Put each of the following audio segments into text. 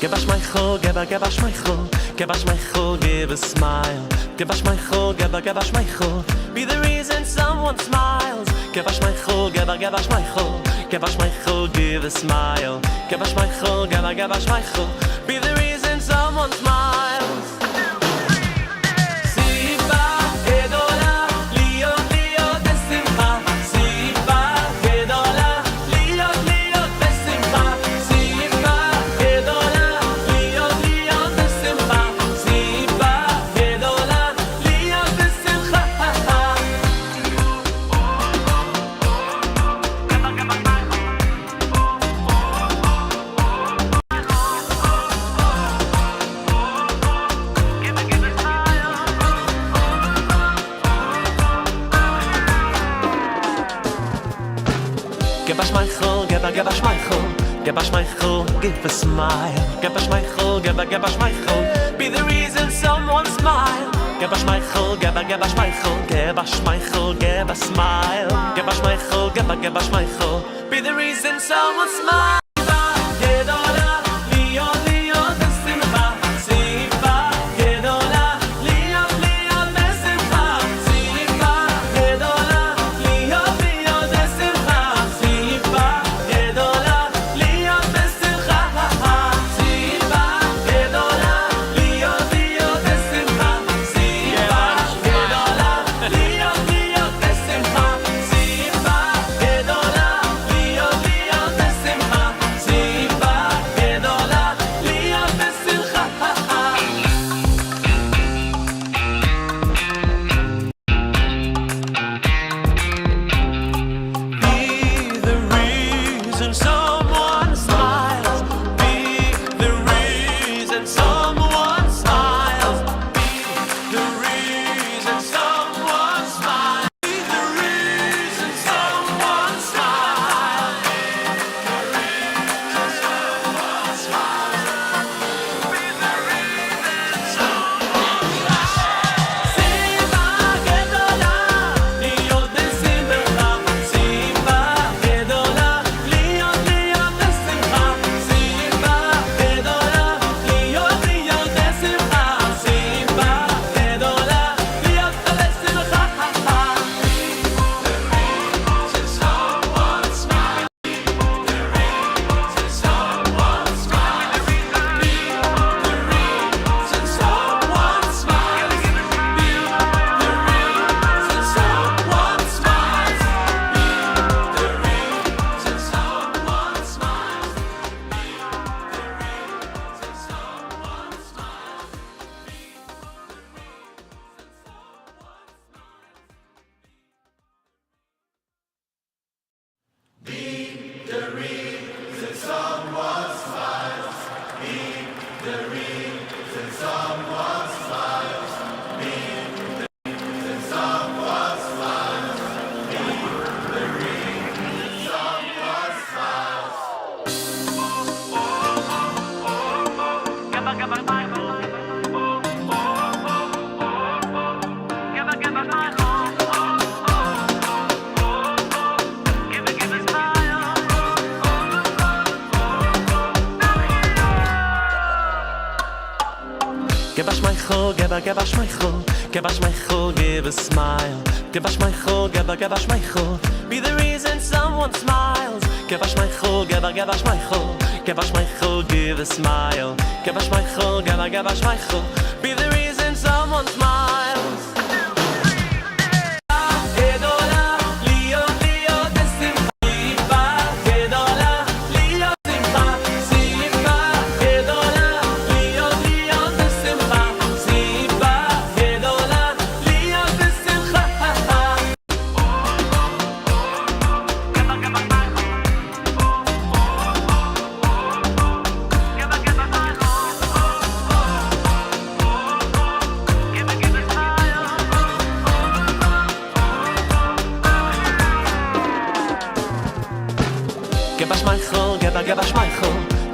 Give us Michael, give us Michael, give us Michael, give a smile. Give us Michael, give us Michael, be the reason someone smiles. Give us Michael, give us Michael, give us Michael, give a smile. Give us Michael, give us Michael, be the reason someone smiles. Give us Michael, give us Michael, give a smile. Give us Michael, give us Michael, be the reason someone smile. Give us Michael, give us Michael, give us Michael, give a smile. Give us Michael, give us Michael, be the reason someone smile. Give us Michael, give us Michael, give a smile. Give us Michael, give us Michael, be the reason someone smiles. Give us Michael, give us Michael, give us Michael, give a smile. Give us Michael, give us Michael, be the reason someone smiles.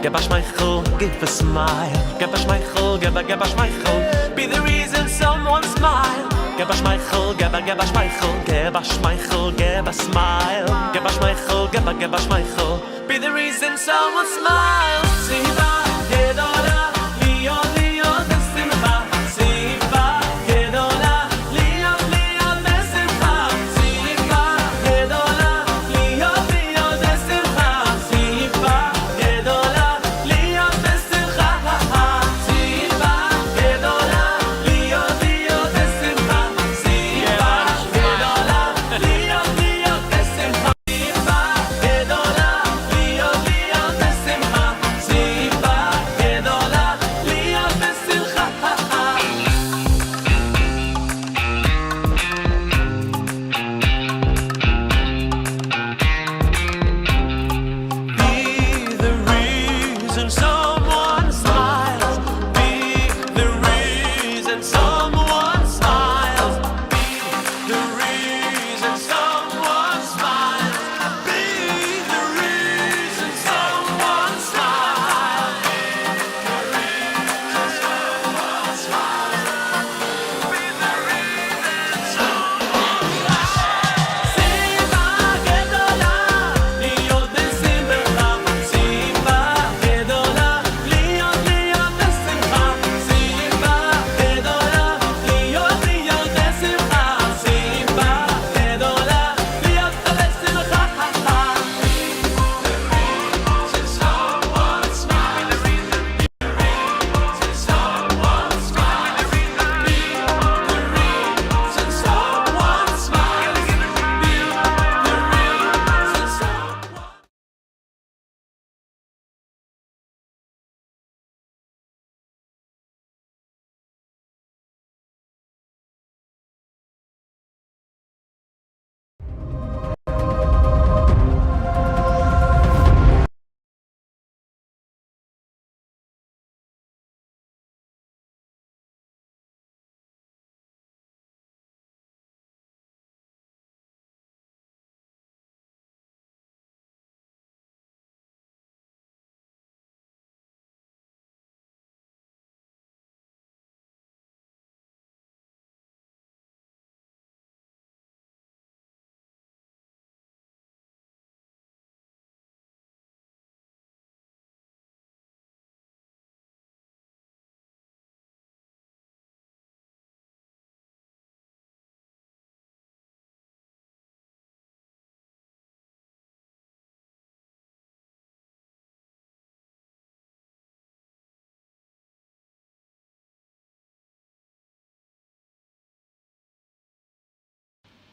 Give us Michael, give a smile. Give us Michael, give us Michael, be the reason someone smile. Give us Michael, give us Michael, give us Michael, give a smile. Give us Michael, give us Michael, be the reason someone smiles.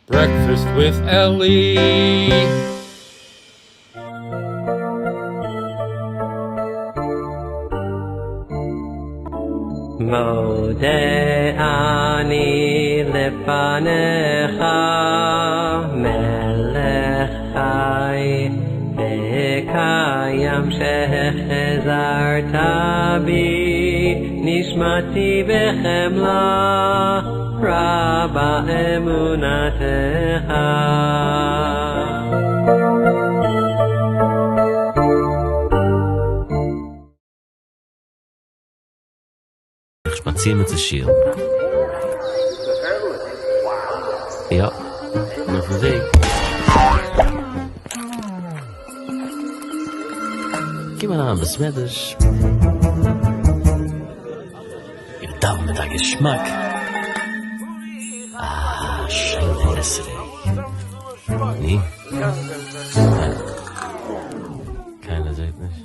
Breakfast with Elli. Mode ani lefanecha melech chai v'kayam shechazarta bi nishmati b'chemla raba emunatecha. Spazieren mit der Schirr. Ja, auf dem Weg. Gib mal an, bis Medisch. Ich darf mit der Geschmack. Ah, schöne Essere. Nee? Keiner sagt nicht.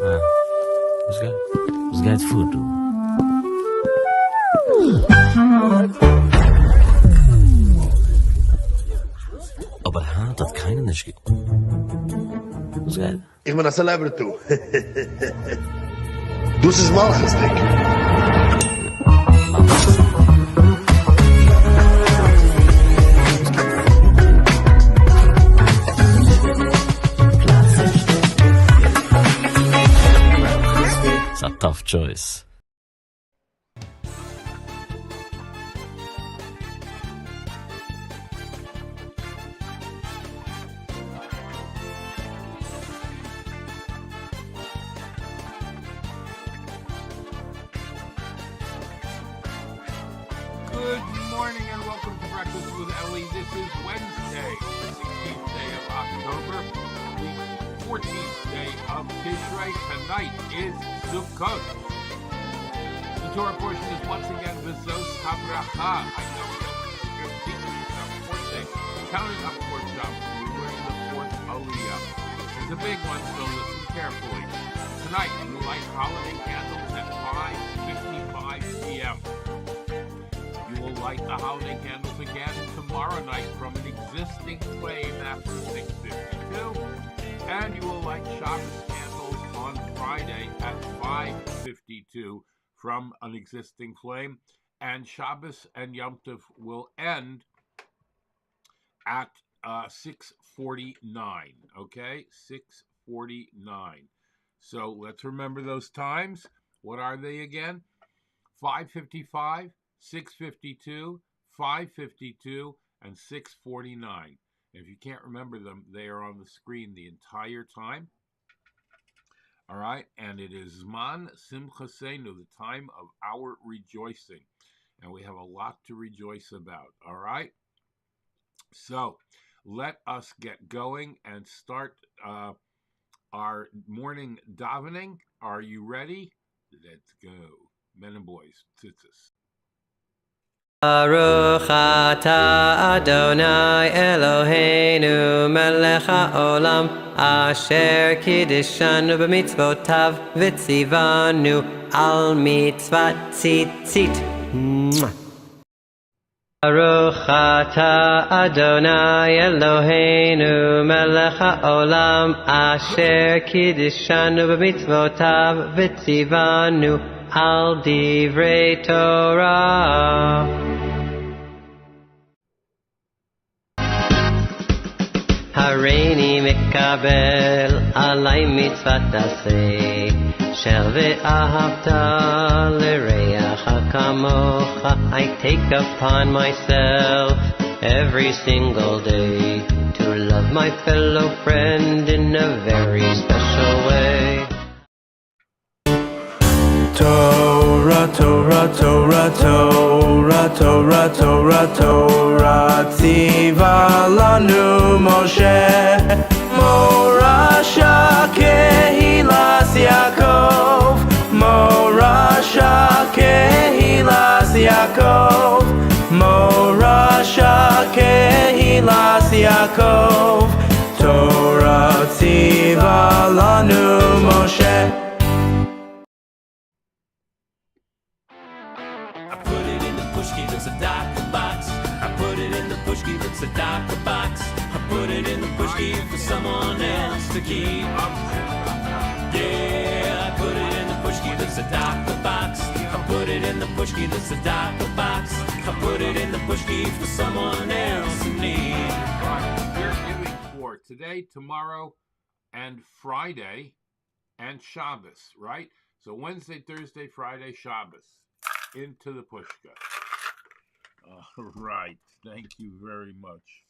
Ah, was geht vor, du? Aber hat das keiner nicht geguckt. Was geil? Ich bin ein Celebrity. Du bist Malchus, Dick. It's a tough choice. Good morning and welcome to Breakfast with Elli. This is Wednesday, the 16th day of October, the 14th day of Tishrei. Tonight is Sukkos. The Torah portion is once again V'zos HaBeracha. I know we're teaching our fourth day, counting up four Shabbos. We're in the fourth Aliyah. It's a big one, so listen carefully. Tonight, we light holiday candles at 5:55 p.m. You will light the holiday candles again tomorrow night from an existing flame after 6:52, and you will light Shabbos candles on Friday at 5:52 from an existing flame, and Shabbos and Yom Tov will end at 6:49. Okay, 6:49. So let's remember those times. What are they again? 5:55. 6:52, 5:52, and 6:49. If you can't remember them, they are on the screen the entire time. All right, and it is Zman Simchasenu, the time of our rejoicing, and we have a lot to rejoice about. All right, so let us get going and start our morning davening. Are you ready? Let's go, men and boys, tzitzis. Baruch atah Adonai Eloheinu melech haolam asher kiddishanu b'mitzvotav v'tzivanu al mitzvat tzitzit. Baruch atah Adonai Eloheinu melech haolam asher kiddishanu b'mitzvotav v'tzivanu al divrei Torah. Hareini mekabel alay mitzvat aseh shel ve'ahavta l'reacha kamocha. I take upon myself every single day to love my fellow friend in a very special way. Torah, Torah, Torah, Torah, Torah, Torah, Torah, tziva lanu Moshe, Morasha kehilas Yaakov, Morasha kehilas Yaakov, Morasha kehilas Yaakov, Torah tziva lanu Moshe. There's a dark box. I put it in the pushki, pushki for someone else to keep. Yeah, I put it in the pushki that's a darker box. I put it in the pushki that's a darker box. I put it in the pushki for someone else in need. We're giving for today, tomorrow, and Friday, and Shabbos, right? So Wednesday, Thursday, Friday, Shabbos. Into the pushka. All right. Thank you very much.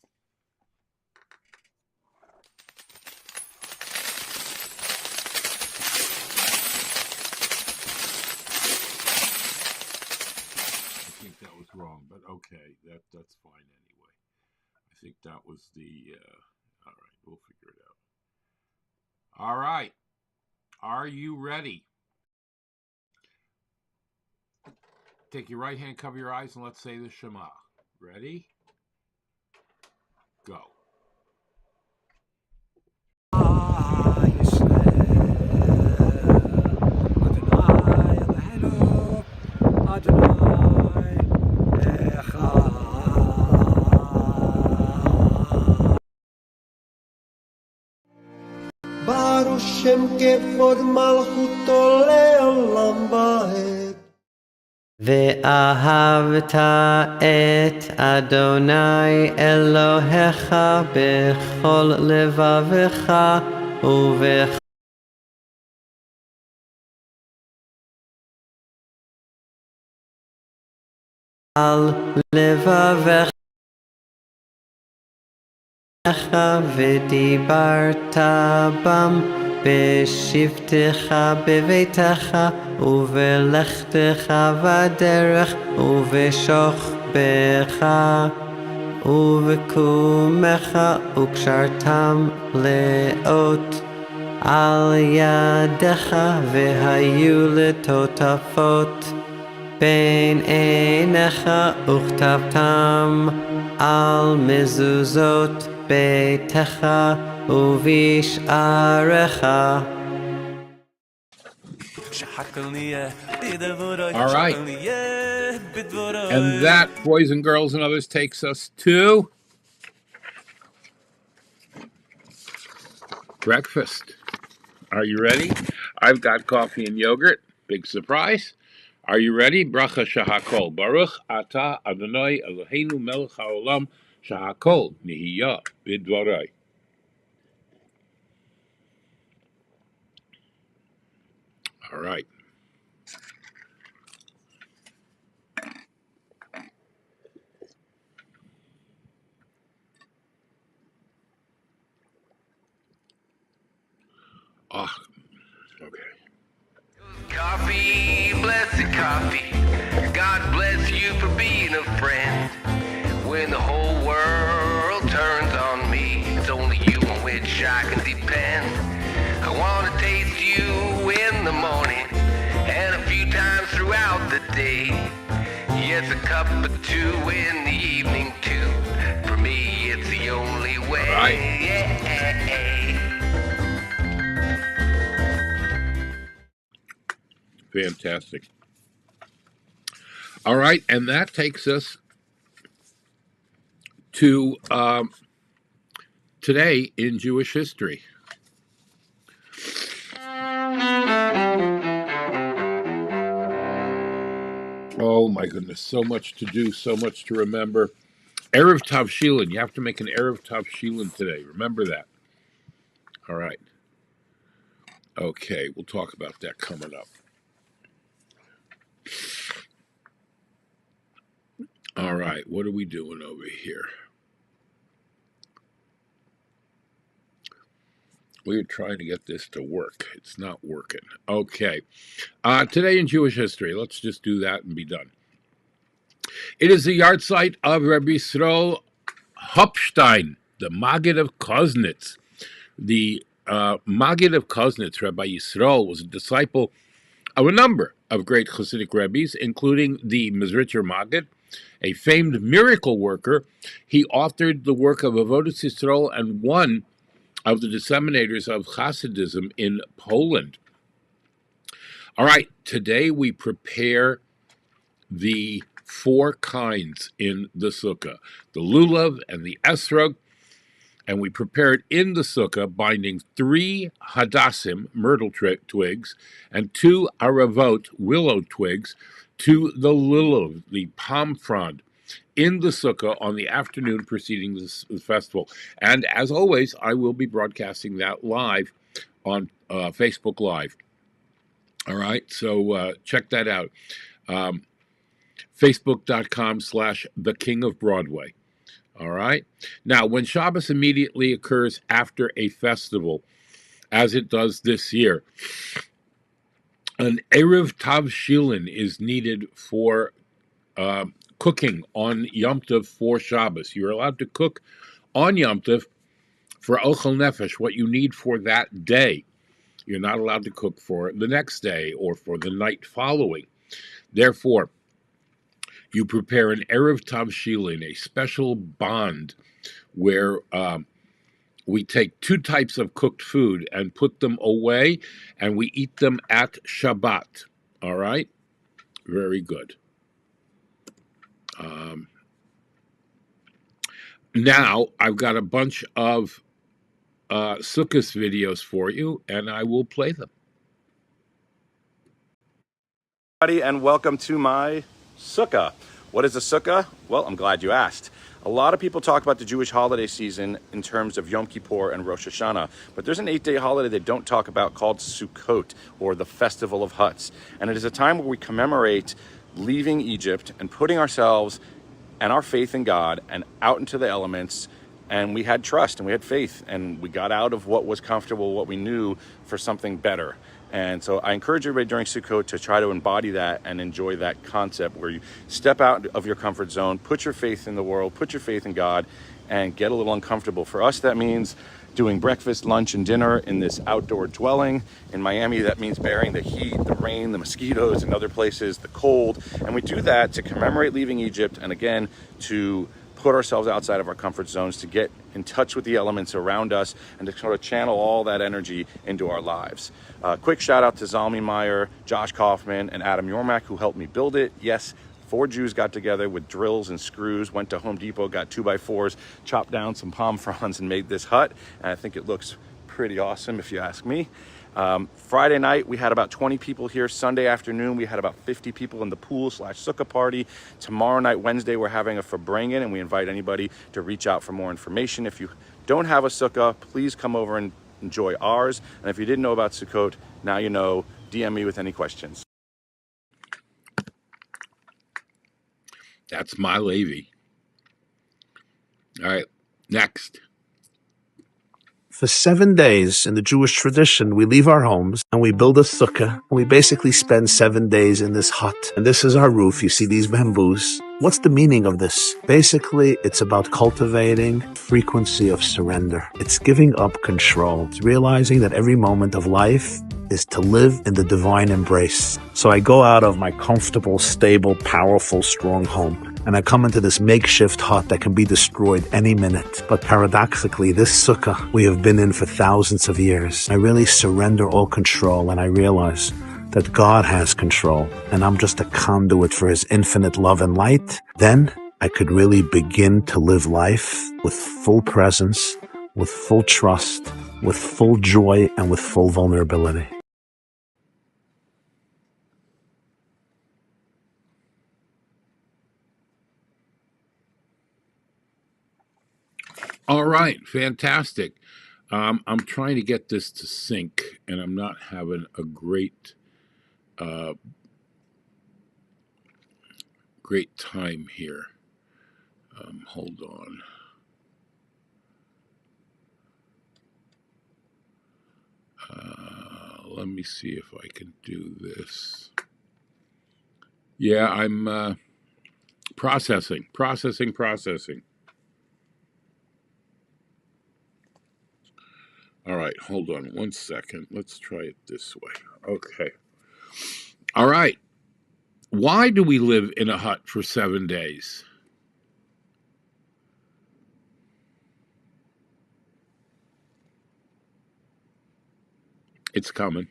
I think that was wrong, but okay, that's fine anyway. I think that was the, all right, we'll figure it out. All right, are you ready? Take your right hand, cover your eyes, and let's say the Shema. Ready? Go. Baruch Shem kevod malchuto leolam vaed. ואהבת את אדוני אלוהיך בכל לבבך ובכל לבבך ודיברת בם בשבתך בביתך ובלכתך בדרך ובשוכבך ובקומך וקשרתם לאות על ידך והיו לטוטפות בין עיניך וכתבתם על מזוזות ביתך ובשעריך. All right. And that, boys and girls and others, takes us to breakfast. Are you ready? I've got coffee and yogurt. Big surprise. Are you ready? Bracha shahakol. Baruch ata Adonai Eloheinu melech haolam shahakol nihiyah bidvarai. All right. Oh, okay. Coffee, blessed coffee. God bless you for being a friend. When the whole world turns on me, it's only you on which I can depend. I want to taste you in the morning and a few times throughout the day. Yes, a cup or two in the evening too. For me, it's the only way. All right. Yeah. Fantastic. All right, and that takes us to today in Jewish history. Oh my goodness, so much to do, so much to remember. Erev Tavshilin, you have to make an Erev Tavshilin today. Remember that. All right. Okay, we'll talk about that coming up. All right, what are we doing over here? We're trying to get this to work. It's not working. Okay. Today in Jewish history, let's just do that and be done. It is the yard site of Rabbi Yisrael Hopstein, the Maggid of Koznitz. The Maggid of Koznitz, Rabbi Yisrael, was a disciple of a number of great Hasidic rabbis, including the Mizritcher Maggid, a famed miracle worker. He authored the work of Avodas Yisrael and one of the disseminators of Hasidism in Poland. All right, today we prepare the four kinds in the sukkah, the lulav and the esrog, And we prepare it in the sukkah, binding 3 hadassim, myrtle twigs, and 2 aravot, willow twigs, to the lulav, the palm frond, in the sukkah on the afternoon preceding the festival. And as always, I will be broadcasting that live on Facebook Live. All right, so check that out. Facebook.com/The King of Broadway. All right. Now, when Shabbos immediately occurs after a festival, as it does this year, an Erev Tavshilin is needed for cooking on Yom Tov for Shabbos. You're allowed to cook on Yom Tov for Ochel Nefesh, what you need for that day. You're not allowed to cook for the next day or for the night following. Therefore, you prepare an Erev Tavshilin, a special bond where we take 2 types of cooked food and put them away, and we eat them at Shabbat. All right? Very good. Now, I've got a bunch of Sukkos videos for you, and I will play them. And welcome to my sukkah. What is a sukkah? Well, I'm glad you asked. A lot of people talk about the Jewish holiday season in terms of Yom Kippur and Rosh Hashanah, but there's an 8-day holiday they don't talk about called Sukkot, or the Festival of Huts. And it is a time where we commemorate leaving Egypt and putting ourselves and our faith in God and out into the elements. And we had trust and we had faith and we got out of what was comfortable, what we knew, for something better. And so I encourage everybody during Sukkot to try to embody that and enjoy that concept where you step out of your comfort zone, put your faith in the world, put your faith in God, and get a little uncomfortable. For us, that means doing breakfast, lunch, and dinner in this outdoor dwelling. In Miami, that means bearing the heat, the rain, the mosquitoes, in other places, the cold. And we do that to commemorate leaving Egypt, and again, to put ourselves outside of our comfort zones, to get in touch with the elements around us, and to sort of channel all that energy into our lives. Quick shout out to Zalmi Meyer, Josh Kaufman, and Adam Yormak, who helped me build it. Yes, 4 Jews got together with drills and screws, went to Home Depot, got 2x4s, chopped down some palm fronds, and made this hut. And I think it looks pretty awesome, if you ask me. Friday night, we had about 20 people here. Sunday afternoon, we had about 50 people in the pool/sukkah party. Tomorrow night, Wednesday, we're having a Farbrengen, and we invite anybody to reach out for more information. If you don't have a sukkah, please come over and enjoy ours. And if you didn't know about Sukkot, now you know. DM me with any questions. That's my Levi. All right, next. For 7 days in the Jewish tradition, we leave our homes and we build a sukkah. And we basically spend 7 days in this hut. And this is our roof. You see these bamboos. What's the meaning of this? Basically, it's about cultivating frequency of surrender. It's giving up control. It's realizing that every moment of life is to live in the divine embrace. So I go out of my comfortable, stable, powerful, strong home, and I come into this makeshift hut that can be destroyed any minute. But paradoxically, this sukkah we have been in for thousands of years. I really surrender all control, and I realize that God has control, and I'm just a conduit for his infinite love and light. Then I could really begin to live life with full presence, with full trust, with full joy, and with full vulnerability. All right, fantastic. I'm trying to get this to sync, and I'm not having a great time here. Hold on. Let me see if I can do this. Yeah, I'm processing. All right, hold on 1 second. Let's try it this way. Okay. All right. Why do we live in a hut for 7 days? It's coming.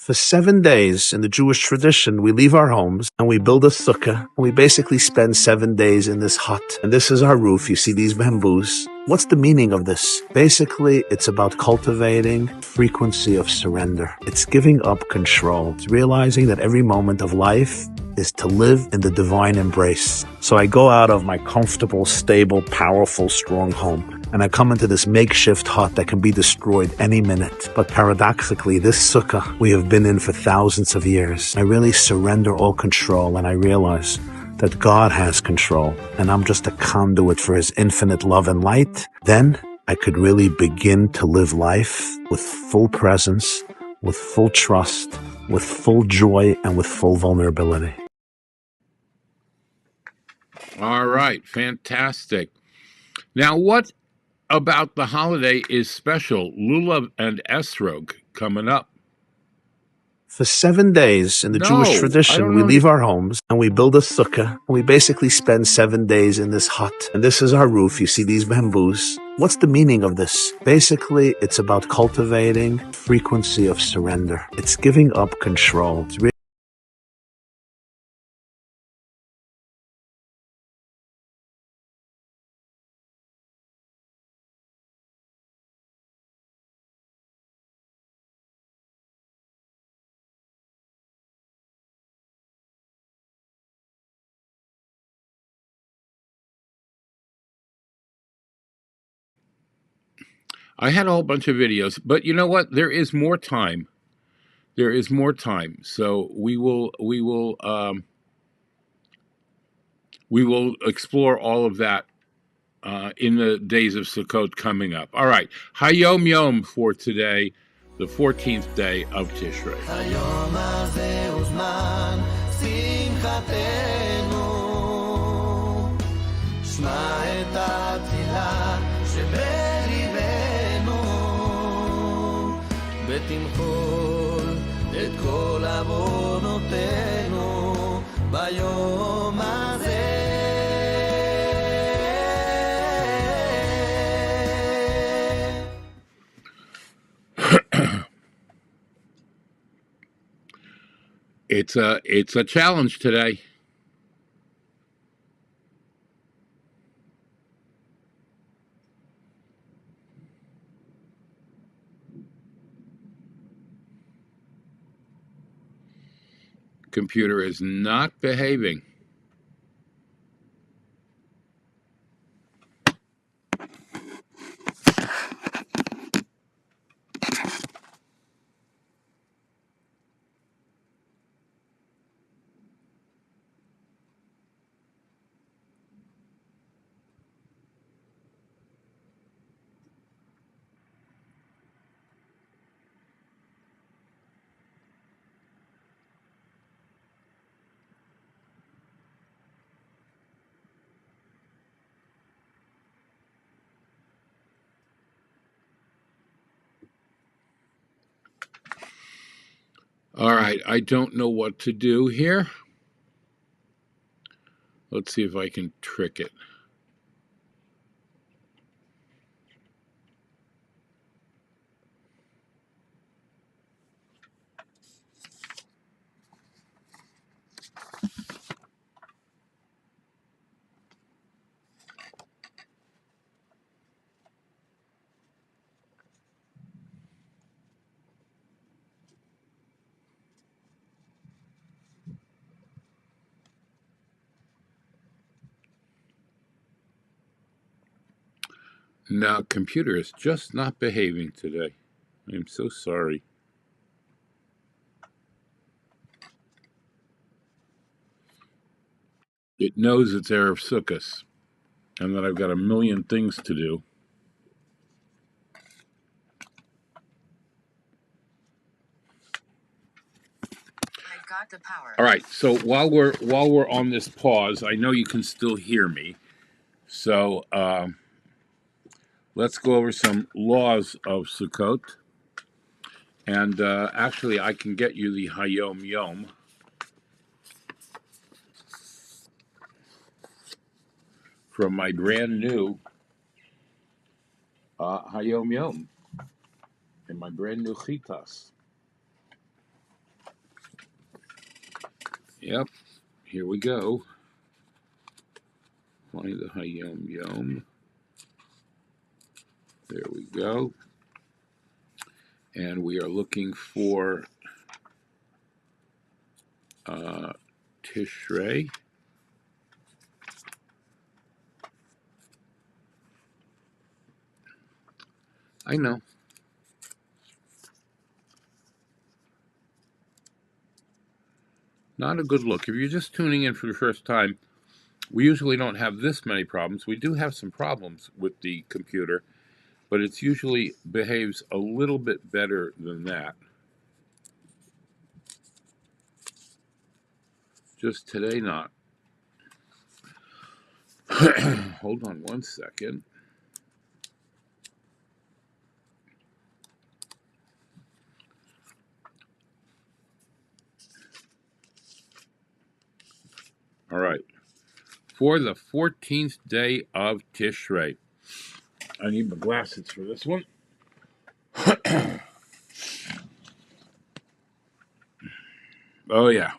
For 7 days in the Jewish tradition, we leave our homes and we build a sukkah, and we basically spend 7 days in this hut. And this is our roof. You see these bamboos. What's the meaning of this? Basically, it's about cultivating frequency of surrender. It's giving up control. It's realizing that every moment of life is to live in the divine embrace. So I go out of my comfortable, stable, powerful, strong home, and I come into this makeshift hut that can be destroyed any minute. But paradoxically, this sukkah we have been in for thousands of years. I really surrender all control, and I realize that God has control, and I'm just a conduit for His infinite love and light. Then I could really begin to live life with full presence, with full trust, with full joy, and with full vulnerability. All right, fantastic. Now, what about the holiday is special? Lulav and Esrog coming up. For 7 days in the Jewish tradition, we leave our homes and we build a sukkah, and we basically spend 7 days in this hut. And this is our roof. You see these bamboos. What's the meaning of this? Basically, it's about cultivating frequency of surrender. It's giving up control. It's I had a whole bunch of videos, but you know what? There is more time. There is more time, so we will explore all of that in the days of Sukkot coming up. All right, HaYom Yom for today, the 14th day of Tishrei. ותמחול את כל עוונותינו ביום הזה. It's a challenge today. Computer is not behaving. All right, I don't know what to do here. Let's see if I can trick it. Now, computer is just not behaving today. I'm so sorry. It knows it's Erev Sukkos and that I've got a million things to do. Got the power. All right, so while we're on this pause, I know you can still hear me. So let's go over some laws of Sukkot. And actually, I can get you the HaYom Yom. From my brand new HaYom Yom. And my brand new Chitas. Yep, here we go. Find the HaYom Yom. There we go. And we are looking for Tishrei. I know. Not a good look. If you're just tuning in for the first time, we usually don't have this many problems. We do have some problems with the computer, but it usually behaves a little bit better than that. Just today, not. Hold on one second. All right. For the 14th day of Tishrei. I need my glasses for this one. Oh, yeah.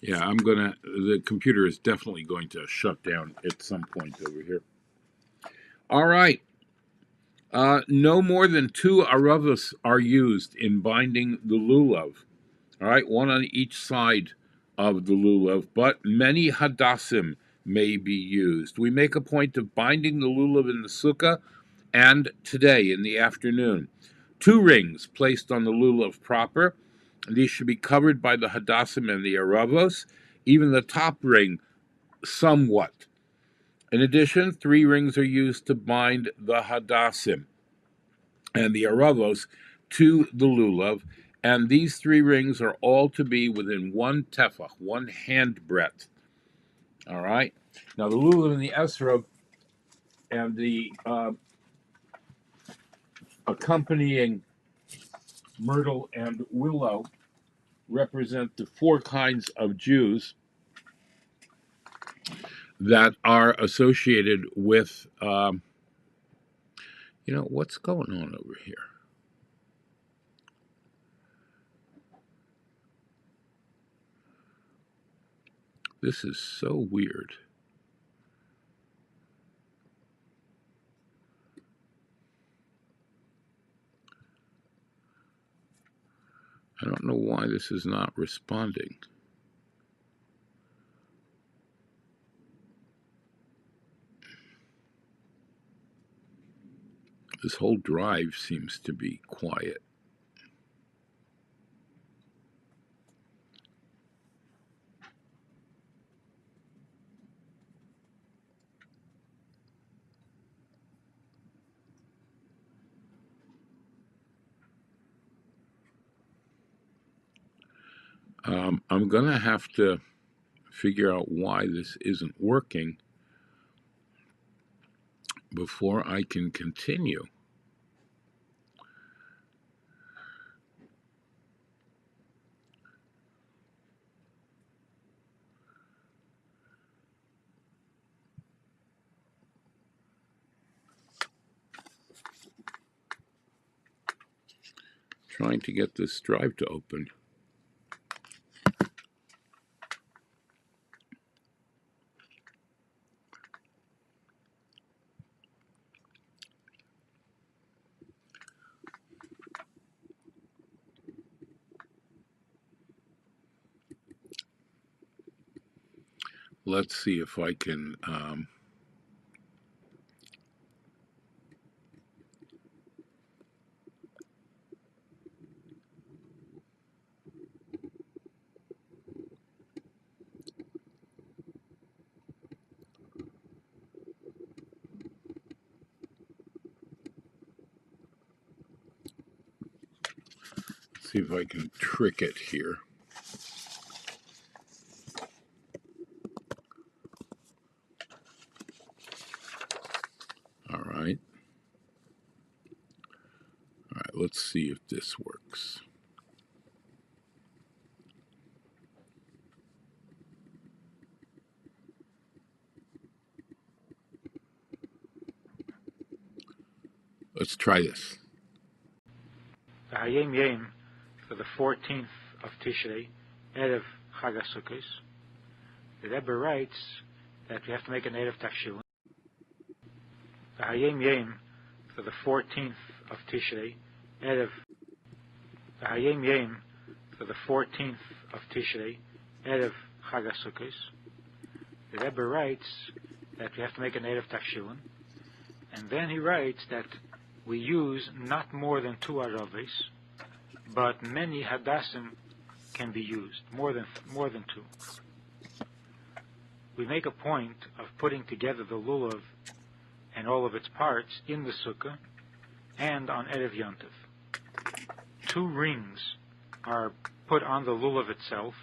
Yeah, the computer is definitely going to shut down at some point over here. All right. No more than 2 aravos are used in binding the lulav. All right, one on each side of the lulav, but many hadassim may be used. We make a point of binding the lulav in the sukkah and today in the afternoon. 2 rings placed on the lulav proper. These should be covered by the hadassim and the aravos, even the top ring somewhat. In addition, 3 rings are used to bind the hadassim and the aravos to the lulav, and these 3 rings are all to be within 1 tefach, 1 hand breadth. All right? Now, the lulav and the esrog and the accompanying myrtle and willow represent the 4 kinds of Jews that are associated with, what's going on over here? This is so weird. I don't know why this is not responding. This whole drive seems to be quiet. I'm going to have to figure out why this isn't working before I can continue. Trying to get this drive to open. Let's see if I can trick it here. All right. All right, let's see if this works. Let's try this. The HaYom for the 14th of Tishrei, Erev Sukkos. The Rebbe writes that we have to make an Erev Tafshilin. The HAYom for the 14th of Tishrei, Erev. The HAYom for the 14th of Tishrei, Erev Sukkos. The Rebbe writes that we have to make an Erev Tafshilin, and then he writes that we use not more than 2 araves, but many hadassim can be used, more than 2. We make a point of putting together the lulav and all of its parts in the sukkah and on Erev Yontif. 2 rings are put on the lulav itself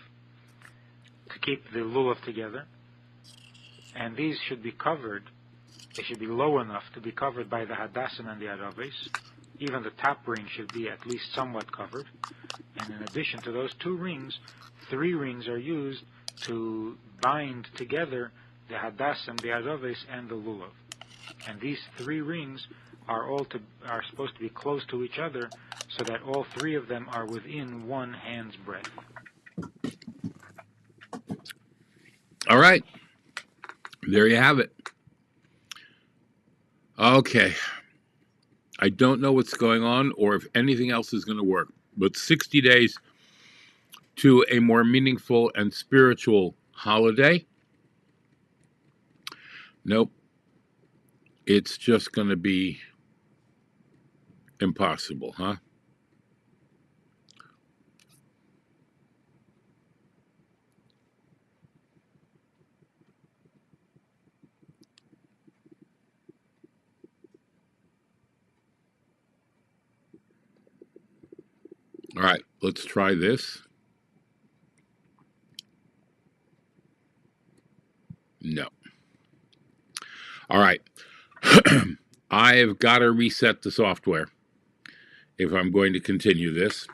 to keep the lulav together, and these should be covered. They should be low enough to be covered by the hadassim and the araves. Even the top ring should be at least somewhat covered. And in addition to those 2 rings, 3 rings are used to bind together the hadassim, the araves, and the lulav. And these 3 rings are supposed to be close to each other, so that all 3 of them are within 1 hand's breadth. All right. There you have it. Okay. I don't know what's going on or if anything else is going to work, but 60 days to a more meaningful and spiritual holiday? Nope. It's just going to be impossible, huh? All right, let's try this. No. All right. I've got to reset the software if I'm going to continue this.